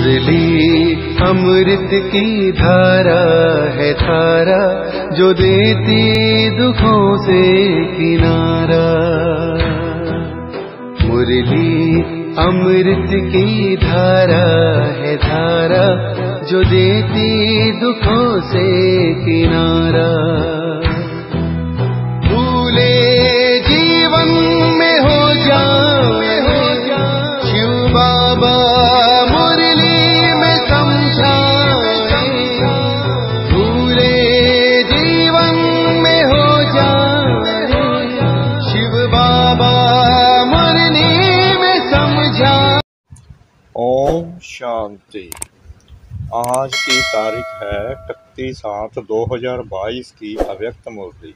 मुरली अमृत की धारा है धारा, जो देती दुखों से किनारा। मुरली अमृत की धारा है धारा, जो देती दुखों से किनारा। भूले जीवन में हो जाए शिव बाबा मुरली में समझाए। भूले जीवन में हो जाए शिव बाबा मुरली में समझाए। ओम शांति। आज की तारीख है 31/7/2022 की अव्यक्त मुरली।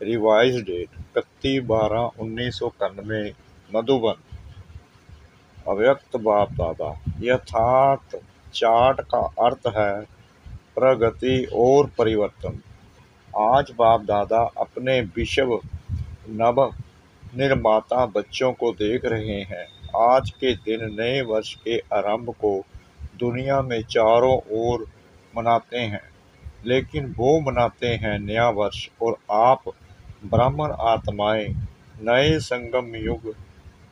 Revise date 31/12/1991 Madhuban. अव्यक्त बाप दादा। यथार्थ चार्ट का अर्थ है प्रगति और परिवर्तन। आज बाप दादा अपने विश्व नव निर्माता बच्चों को देख रहे हैं। आज के दिन नए वर्ष के आरंभ को दुनिया में चारों ओर मनाते हैं, लेकिन वो मनाते हैं नया वर्ष, और आप ब्राह्मण आत्माएं नए संगम युग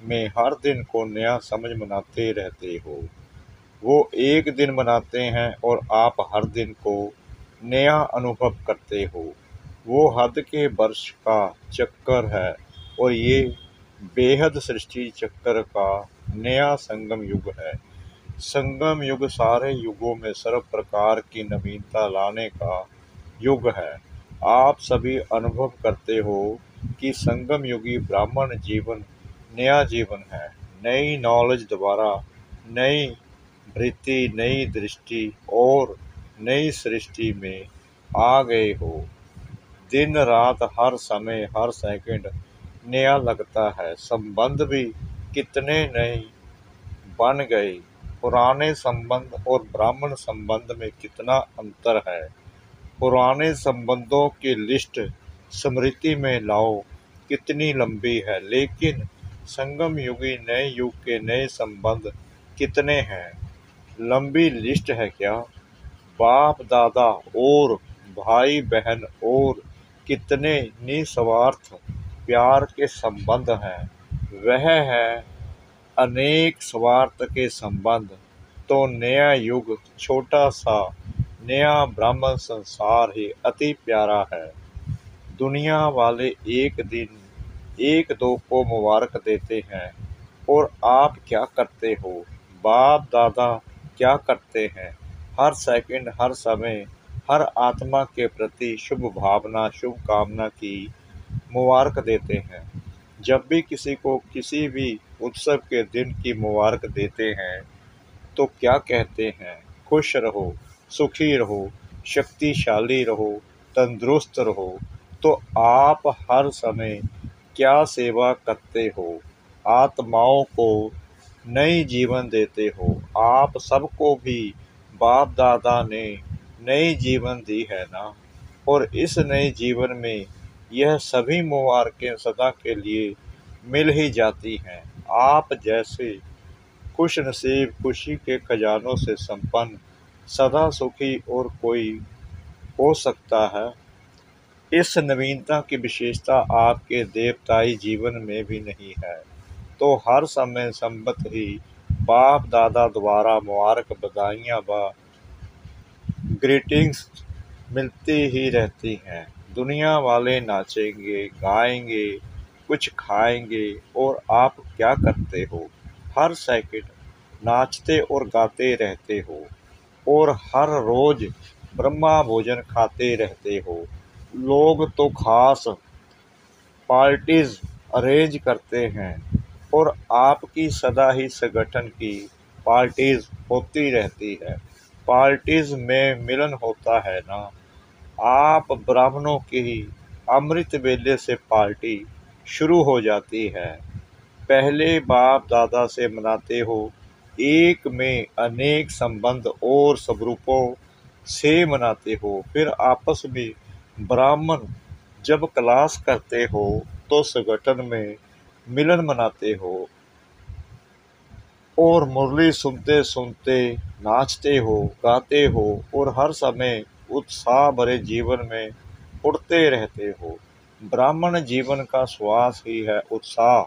में हर दिन को नया समझ मनाते रहते हो। वो एक दिन मनाते हैं और आप हर दिन को नया अनुभव करते हो। वो हद के वर्ष का चक्कर है और ये बेहद सृष्टि चक्र का नया संगम युग है। संगम युग सारे युगों में सर्व प्रकार की नवीनता लाने का युग है। आप सभी अनुभव करते हो कि संगम युगी ब्राह्मण जीवन नया जीवन है। नई नॉलेज द्वारा नई वृत्ति, नई दृष्टि और नई सृष्टि में आ गए हो। दिन रात हर समय हर सेकंड नया लगता है। संबंध भी कितने नए बन गए। पुराने संबंध और ब्राह्मण संबंध में कितना अंतर है। पुराने संबंधों की लिस्ट स्मृति में लाओ, कितनी लंबी है, लेकिन संगम युगी नए युग के नए संबंध कितने हैं। लंबी लिस्ट है क्या? बाप दादा और भाई बहन और कितने निस्वार्थ प्यार के संबंध हैं। वह है अनेक स्वार्थ के संबंध। तो नया युग, छोटा सा नया ब्राह्मण संसार ही अति प्यारा है। दुनिया वाले एक दिन एक दो को मुबारक देते हैं, और आप क्या करते हो? बाप दादा क्या करते हैं? हर सेकंड हर समय हर आत्मा के प्रति शुभ भावना, शुभ कामना की मुबारक देते हैं। जब भी किसी को किसी भी उत्सव के दिन की मुबारक देते हैं तो क्या कहते हैं? खुश रहो, सुखी रहो, शक्तिशाली रहो, तंदुरुस्त रहो। तो आप हर समय क्या सेवा करते हो? आत्माओं को नई जीवन देते हो। आप सबको भी बाप दादा ने नई जीवन दी है ना, और इस नए जीवन में यह सभी मुबारकें सदा के लिए मिल ही जाती हैं। आप जैसे खुश नसीब, खुशी के खजानों से संपन्न, सदा सुखी और कोई हो सकता है? इस नवीनता की विशेषता आपके देवताई जीवन में भी नहीं है। तो हर समय संबत ही बाप दादा द्वारा मुबारक, बधाइयाँ व ग्रीटिंग्स मिलती ही रहती हैं। दुनिया वाले नाचेंगे, गाएंगे, कुछ खाएंगे, और आप क्या करते हो? हर सेकंड नाचते और गाते रहते हो, और हर रोज ब्रह्मा भोजन खाते रहते हो। लोग तो खास पार्टीज अरेंज करते हैं, और आपकी सदा ही संगठन की पार्टीज होती रहती है। पार्टीज में मिलन होता है ना। आप ब्राह्मणों की ही अमृत वेले से पार्टी शुरू हो जाती है। पहले बाप दादा से मनाते हो, एक में अनेक संबंध और स्वरूपों से मनाते हो। फिर आपस में ब्राह्मण जब क्लास करते हो तो संगठन में मिलन मनाते हो, और मुरली सुनते सुनते नाचते हो, गाते हो और हर समय उत्साह भरे जीवन में उड़ते रहते हो। ब्राह्मण जीवन का श्वास ही है उत्साह।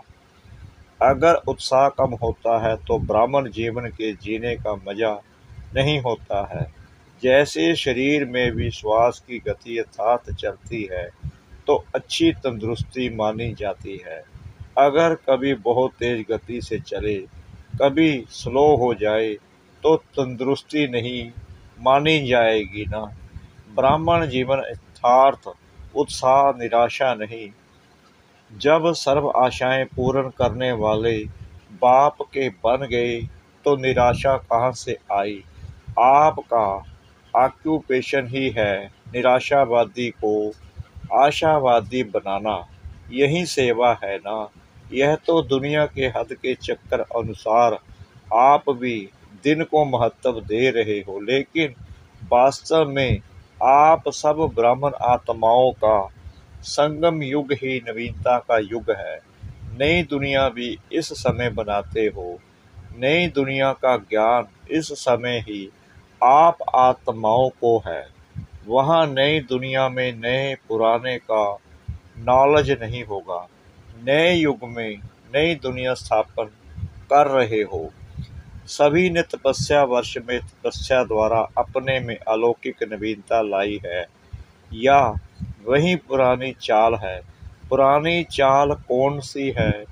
अगर उत्साह कम होता है तो ब्राह्मण जीवन के जीने का मजा नहीं होता है। जैसे शरीर में भी श्वास की गति यथार्थ चलती है तो अच्छी तंदुरुस्ती मानी जाती है। अगर कभी बहुत तेज गति से चले, कभी स्लो हो जाए तो तंदुरुस्ती नहीं मानी जाएगी ना। ब्राह्मण जीवन यथार्थ उत्साह, निराशा नहीं। जब सर्व आशाएं पूर्ण करने वाले बाप के बन गए तो निराशा कहाँ से आई। आपका ऑक्यूपेशन ही है निराशावादी को आशावादी बनाना। यही सेवा है ना। यह तो दुनिया के हद के चक्कर अनुसार आप भी दिन को महत्व दे रहे हो, लेकिन वास्तव में आप सब ब्राह्मण आत्माओं का संगम युग ही नवीनता का युग है। नई दुनिया भी इस समय बनाते हो। नई दुनिया का ज्ञान इस समय ही आप आत्माओं को है। वहाँ नई दुनिया में नए पुराने का नॉलेज नहीं होगा। नए युग में नई दुनिया स्थापन कर रहे हो। सभी ने तपस्या वर्ष में तपस्या द्वारा अपने में अलौकिक नवीनता लाई है, या वही पुरानी चाल है। पुरानी चाल कौन सी है।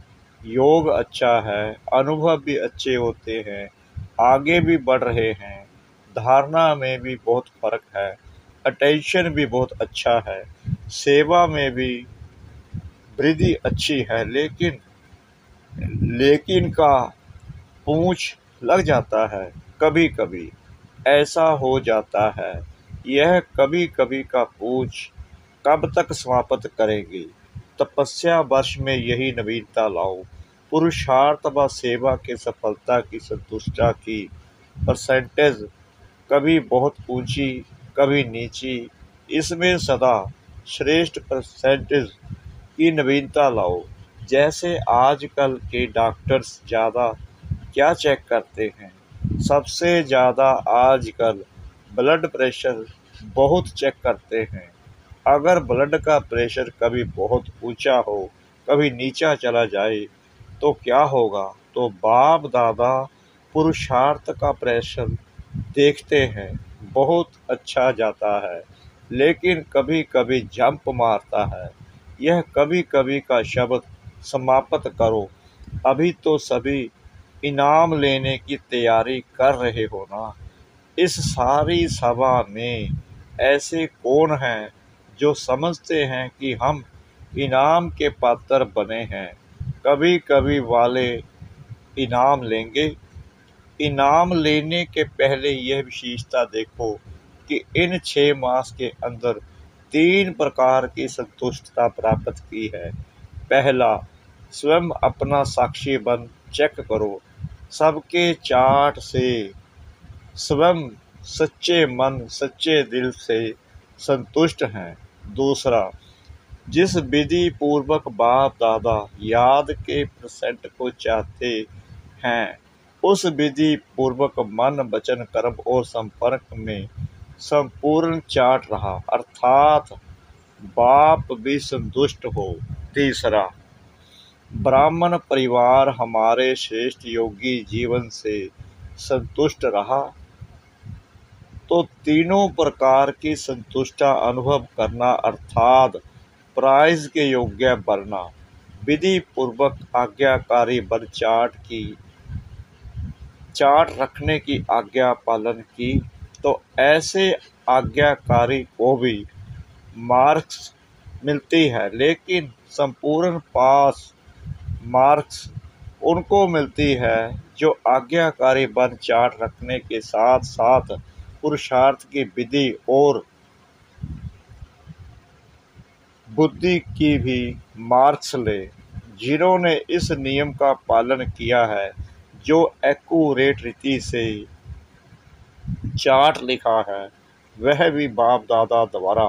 योग अच्छा है, अनुभव भी अच्छे होते हैं, आगे भी बढ़ रहे हैं, धारणा में भी बहुत फर्क है, अटेंशन भी बहुत अच्छा है, सेवा में भी वृद्धि अच्छी है, लेकिन का पूंछ लग जाता है। कभी कभी ऐसा हो जाता है। यह कभी कभी का पूंछ कब तक समाप्त करेंगे। तपस्या वर्ष में यही नवीनता लाओ। पुरुषार्थ व सेवा के सफलता की संतुष्टा की परसेंटेज कभी बहुत ऊंची, कभी नीची, इसमें सदा श्रेष्ठ परसेंटेज की नवीनता लाओ। जैसे आजकल के डॉक्टर्स ज़्यादा क्या चेक करते हैं। सबसे ज़्यादा आजकल ब्लड प्रेशर बहुत चेक करते हैं। अगर ब्लड का प्रेशर कभी बहुत ऊंचा हो, कभी नीचा चला जाए तो क्या होगा। तो बाप दादा पुरुषार्थ का प्रेशर देखते हैं, बहुत अच्छा जाता है, लेकिन कभी कभी जंप मारता है। यह कभी कभी का शब्द समाप्त करो। अभी तो सभी इनाम लेने की तैयारी कर रहे हो ना। इस सारी सभा में ऐसे कौन हैं जो समझते हैं कि हम इनाम के पात्र बने हैं। कभी कभी वाले इनाम लेंगे। इनाम लेने के पहले यह विशेषता देखो कि इन 6 मास के अंदर 3 प्रकार की संतुष्टता प्राप्त की है। पहला, स्वयं अपना साक्षी बन चेक करो। सबके चार्ट से स्वयं सच्चे मन सच्चे दिल से संतुष्ट हैं। दूसरा, जिस विधि पूर्वक बाप दादा याद के परसेंट को चाहते हैं, उस विधि पूर्वक मन वचन कर्म और संपर्क में संपूर्ण चार्ट रहा, अर्थात बाप भी संतुष्ट हो। तीसरा, ब्राह्मण परिवार हमारे श्रेष्ठ योगी जीवन से संतुष्ट रहा तो तीनों प्रकार की संतुष्टा अनुभव करना, अर्थात प्राइज के योग्य बनना, विधि पूर्वक आज्ञाकारी बन चार्ट रखने की आज्ञा पालन की, तो ऐसे आज्ञाकारी को भी मार्क्स मिलती है, लेकिन संपूर्ण पास मार्क्स उनको मिलती है जो आज्ञाकारी बन चार्ट रखने के साथ साथ पुरुषार्थ की विधि और बुद्धि की भी मार्क्स ले। जिन्होंने इस नियम का पालन किया है, जो एक्यूरेट रीति से चार्ट लिखा है, वह भी बाप दादा द्वारा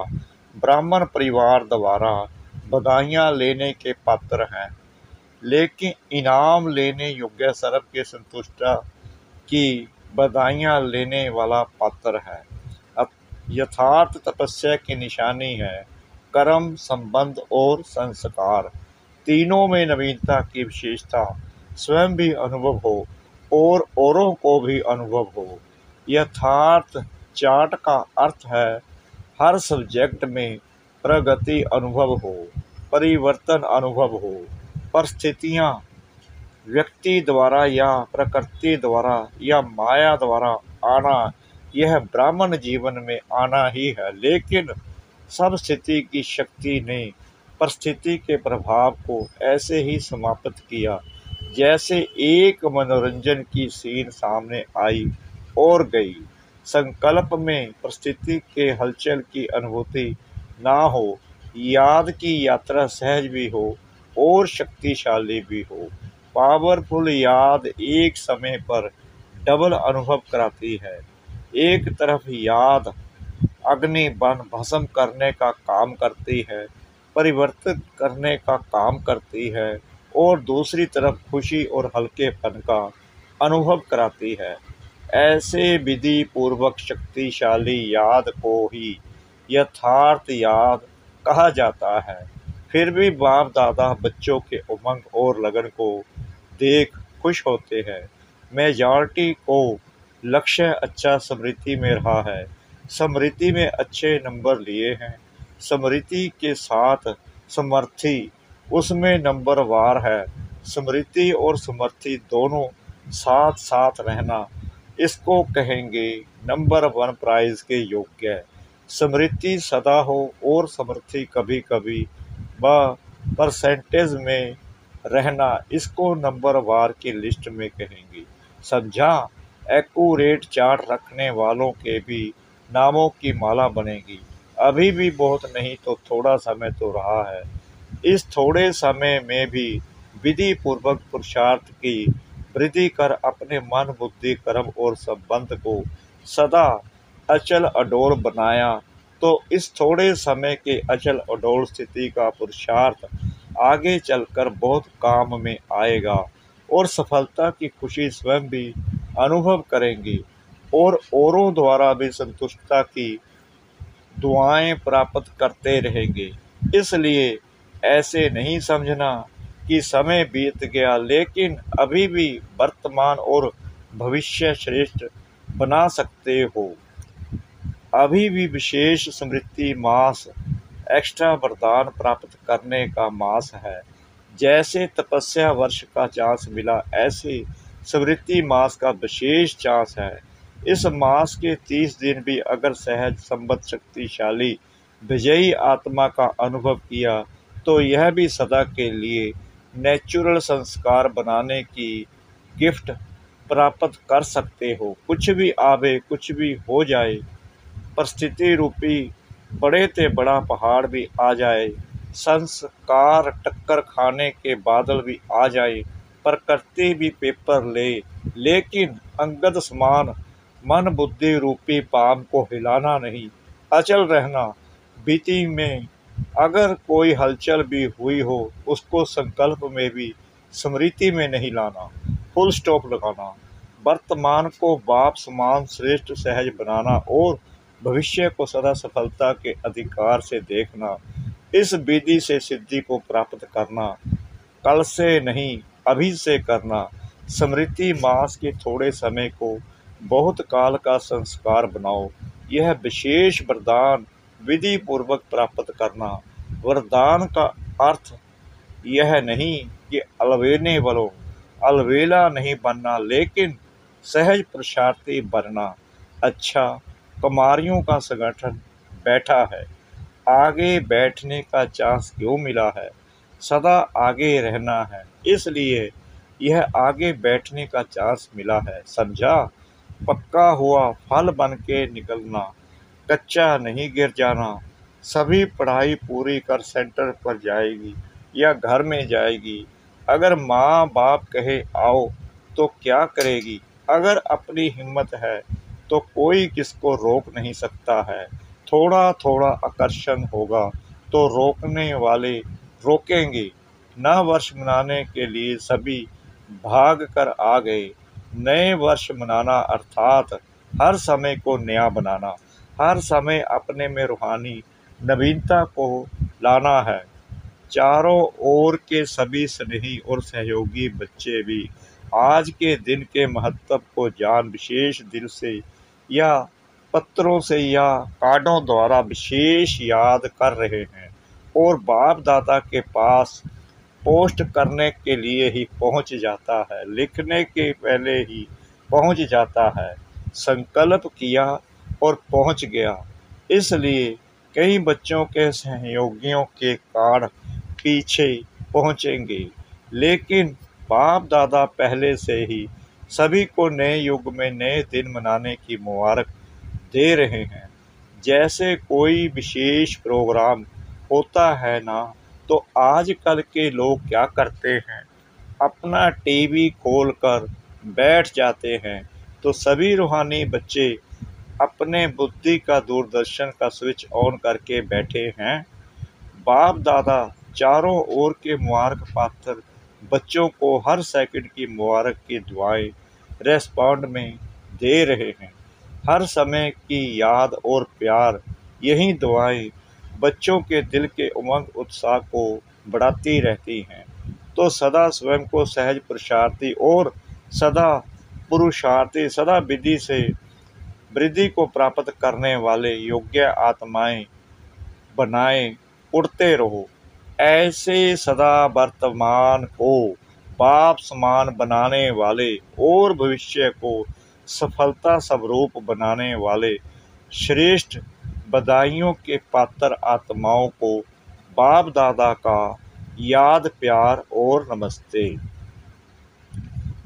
ब्राह्मण परिवार द्वारा बधाइयाँ लेने के पात्र हैं। लेकिन इनाम लेने योग्य सर्व के संतुष्टा की बधाइयाँ लेने वाला पात्र है। यथार्थ तपस्या की निशानी है कर्म, संबंध और संस्कार। तीनों में नवीनता की विशेषता स्वयं भी अनुभव हो और औरों को भी अनुभव हो। यथार्थ चार्ट का अर्थ है हर सब्जेक्ट में प्रगति अनुभव हो, परिवर्तन अनुभव हो। परिस्थितियाँ व्यक्ति द्वारा या प्रकृति द्वारा या माया द्वारा आना, यह ब्राह्मण जीवन में आना ही है, लेकिन सब स्थिति की शक्ति ने परिस्थिति के प्रभाव को ऐसे ही समाप्त किया जैसे एक मनोरंजन की सीन सामने आई और गई। संकल्प में परिस्थिति के हलचल की अनुभूति ना हो, याद की यात्रा सहज भी हो और शक्तिशाली भी हो। पावरफुल याद एक समय पर डबल अनुभव कराती है। एक तरफ याद अग्नि बन भस्म करने का काम करती है, परिवर्तित करने का काम करती है, और दूसरी तरफ खुशी और हल्केपन का अनुभव कराती है। ऐसे विधि पूर्वक शक्तिशाली याद को ही यथार्थ याद कहा जाता है। फिर भी बाप दादा बच्चों के उमंग और लगन को देख खुश होते हैं। मेजॉरिटी को लक्ष्य अच्छा स्मृति में रहा है, स्मृति में अच्छे नंबर लिए हैं, स्मृति के साथ समर्थी उसमें नंबर वार है। स्मृति और समर्थी दोनों साथ साथ रहना, इसको कहेंगे नंबर 1 प्राइज के योग्य। स्मृति सदा हो और समर्थी कभी कभी व परसेंटेज में रहना, इसको नंबर वार की लिस्ट में कहेंगे। समझा? एक्यूरेट चार्ट रखने वालों के भी नामों की माला बनेगी। अभी भी बहुत नहीं तो थोड़ा समय तो रहा है। इस थोड़े समय में भी विधि पूर्वक पुरुषार्थ की वृद्धि कर अपने मन, बुद्धि, कर्म और संबंध को सदा अचल अडोल बनाया तो इस थोड़े समय के अचल अडोल स्थिति का पुरुषार्थ आगे चलकर बहुत काम में आएगा और सफलता की खुशी स्वयं भी अनुभव करेंगे और औरों द्वारा भी संतुष्टता की दुआएं प्राप्त करते रहेंगे। इसलिए ऐसे नहीं समझना कि समय बीत गया, लेकिन अभी भी वर्तमान और भविष्य श्रेष्ठ बना सकते हो। अभी भी विशेष स्मृति मास एक्स्ट्रा वरदान प्राप्त करने का मास है। जैसे तपस्या वर्ष का चांस मिला, ऐसे स्मृति मास का विशेष चांस है। इस मास के 30 दिन भी अगर सहज संबद्ध शक्तिशाली विजयी आत्मा का अनुभव किया तो यह भी सदा के लिए नेचुरल संस्कार बनाने की गिफ्ट प्राप्त कर सकते हो। कुछ भी आवे, कुछ भी हो जाए, परिस्थिति रूपी बड़े ते बड़ा पहाड़ भी आ जाए, संस्कार टक्कर खाने के बादल भी आ जाए, प्रकृति भी पेपर ले, लेकिन अंगद समान मन बुद्धि रूपी पाम को हिलाना नहीं, अचल रहना। बीती में अगर कोई हलचल भी हुई हो, उसको संकल्प में भी स्मृति में नहीं लाना, फुल स्टॉप लगाना। वर्तमान को बाप समान श्रेष्ठ सहज बनाना और भविष्य को सदा सफलता के अधिकार से देखना। इस विधि से सिद्धि को प्राप्त करना कल से नहीं, अभी से करना। स्मृति मास के थोड़े समय को बहुत काल का संस्कार बनाओ। यह विशेष वरदान विधि पूर्वक प्राप्त करना। वरदान का अर्थ यह नहीं कि अलवेला नहीं बनना, लेकिन सहज पुरुषार्थी बनना। अच्छा, कुमारियों का संगठन बैठा है, आगे बैठने का चांस क्यों मिला है? सदा आगे रहना है, इसलिए यह आगे बैठने का चांस मिला है। समझा? पक्का हुआ फल बन के निकलना, कच्चा नहीं गिर जाना। सभी पढ़ाई पूरी कर सेंटर पर जाएगी या घर में जाएगी। अगर माँ बाप कहे आओ तो क्या करेगी? अगर अपनी हिम्मत है तो कोई किसको रोक नहीं सकता है। थोड़ा थोड़ा आकर्षण होगा तो रोकने वाले रोकेंगे, नव वर्ष मनाने के लिए सभी भाग कर आ गए। नए वर्ष मनाना अर्थात हर समय को नया बनाना, हर समय अपने में रूहानी नवीनता को लाना है। चारों ओर के सभी स्नेही और सहयोगी बच्चे भी आज के दिन के महत्व को जान विशेष दिल से या पत्रों से या कार्डों द्वारा विशेष याद कर रहे हैं और बाप दादा के पास पोस्ट करने के लिए ही पहुंच जाता है, लिखने के पहले ही पहुंच जाता है। संकल्प किया और पहुंच गया। इसलिए कई बच्चों के सहयोगियों के कार्ड पीछे पहुंचेंगे, लेकिन बाप दादा पहले से ही सभी को नए युग में नए दिन मनाने की मुबारक दे रहे हैं। जैसे कोई विशेष प्रोग्राम होता है ना, तो आजकल के लोग क्या करते हैं, अपना टीवी खोलकर बैठ जाते हैं, तो सभी रूहानी बच्चे अपने बुद्धि का दूरदर्शन का स्विच ऑन करके बैठे हैं। बाप दादा चारों ओर के मुबारक पात्र बच्चों को हर सेकंड की मुबारक की दुआएं रेस्पॉन्ड में दे रहे हैं। हर समय की याद और प्यार, यही दुआएं बच्चों के दिल के उमंग उत्साह को बढ़ाती रहती हैं। तो सदा स्वयं को सहज पुरुषार्थी और सदा पुरुषार्थी, सदा विधि से वृद्धि को प्राप्त करने वाले योग्य आत्माएं बनाए उड़ते रहो। ऐसे सदा वर्तमान को बाप समान बनाने वाले और भविष्य को सफलता स्वरूप बनाने वाले श्रेष्ठ बधाइयों के पात्र आत्माओं को बाप दादा का याद, प्यार और नमस्ते।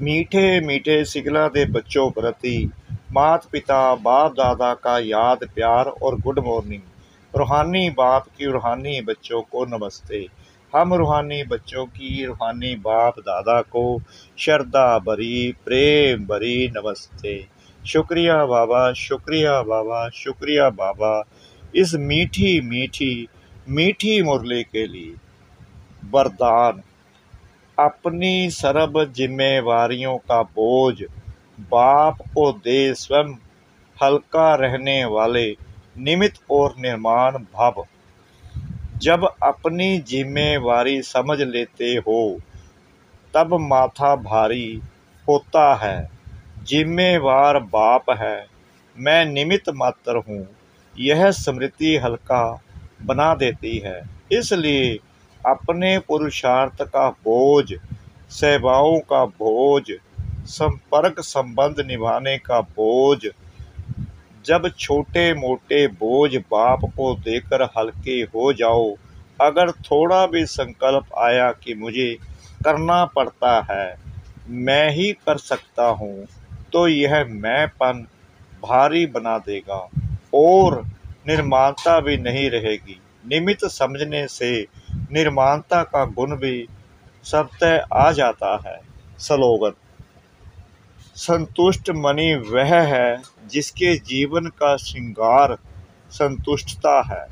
मीठे मीठे सिगला दे बच्चों प्रति माता पिता बाप दादा का याद, प्यार और गुड मॉर्निंग। रूहानी बाप की रूहानी बच्चों को नमस्ते। हम रूहानी बच्चों की रूहानी बाप दादा को श्रद्धा भरी, प्रेम भरी नमस्ते। शुक्रिया बाबा, शुक्रिया बाबा, शुक्रिया बाबा, इस मीठी मीठी मीठी मुरली के लिए। वरदान। अपनी सर्व जिम्मेवारियों का बोझ बाप को दे स्वयं हल्का रहने वाले निमित्त और निर्माण भाव। जब अपनी जिम्मेवारी समझ लेते हो तब माथा भारी होता है। जिम्मेवार बाप है, मैं निमित्त मात्र हूँ, यह स्मृति हल्का बना देती है। इसलिए अपने पुरुषार्थ का बोझ, सेवाओं का बोझ, संपर्क संबंध निभाने का बोझ, जब छोटे मोटे बोझ बाप को देकर हल्के हो जाओ, अगर थोड़ा भी संकल्प आया कि मुझे करना पड़ता है, मैं ही कर सकता हूँ, तो यह मैंपन भारी बना देगा और निर्माणता भी नहीं रहेगी। निमित्त समझने से निर्माणता का गुण भी स्वतः आ जाता है। स्लोगन। संतुष्ट मणि वह है जिसके जीवन का श्रृंगार संतुष्टता है।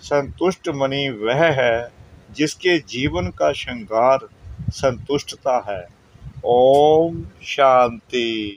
संतुष्ट मणि वह है जिसके जीवन का श्रृंगार संतुष्टता है। ओम शांति।